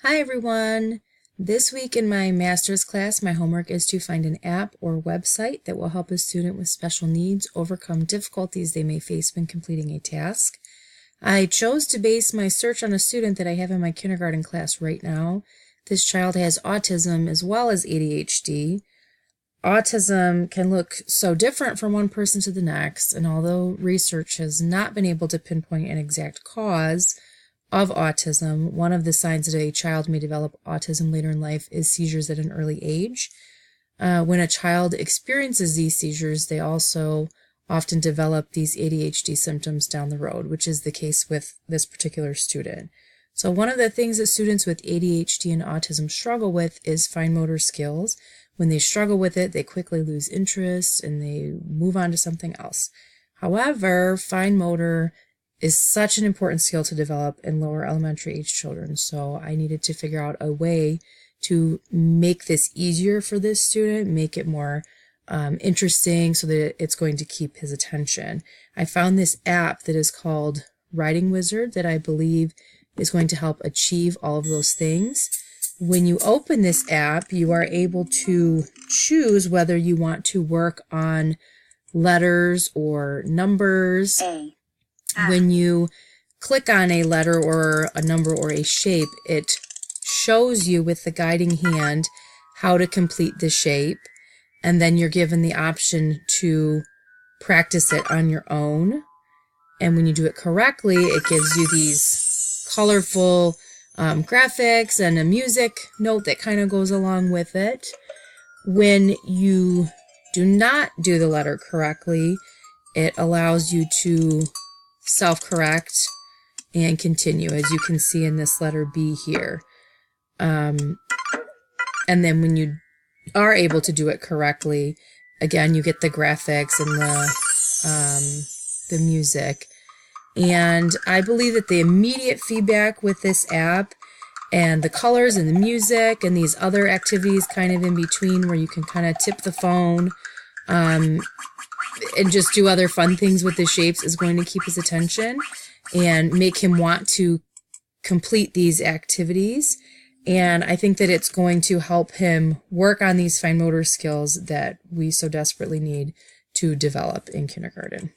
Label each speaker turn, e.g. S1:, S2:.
S1: Hi everyone! This week in my master's class, my homework is to find an app or website that will help a student with special needs overcome difficulties they may face when completing a task. I chose to base my search on a student that I have in my kindergarten class right now. This child has autism as well as ADHD. Autism can look so different from one person to the next, and although research has not been able to pinpoint an exact cause of autism, one of the signs that a child may develop autism later in life is seizures at an early age. When a child experiences these seizures, they also often develop these ADHD symptoms down the road, which is the case with this particular student. So one of the things that students with ADHD and autism struggle with is fine motor skills. When they struggle with it, they quickly lose interest and they move on to something else. However, fine motor is such an important skill to develop in lower elementary age children. So I needed to figure out a way to make this easier for this student, make it more interesting so that it's going to keep his attention. I found this app that is called Writing Wizard that I believe is going to help achieve all of those things. When you open this app, you are able to choose whether you want to work on letters or numbers. When you click on a letter or a number or a shape, it shows you with the guiding hand how to complete the shape, and then you're given the option to practice it on your own. And when you do it correctly, it gives you these colorful graphics and a music note that kind of goes along with it. When you do not do the letter correctly, it allows you to self-correct and continue, as you can see in this letter B here. And then when you are able to do it correctly, again, you get the graphics and the music. And I believe that the immediate feedback with this app and the colors and the music and these other activities kind of in between where you can kind of tip the phone and just do other fun things with the shapes is going to keep his attention and make him want to complete these activities. And I think that it's going to help him work on these fine motor skills that we so desperately need to develop in kindergarten.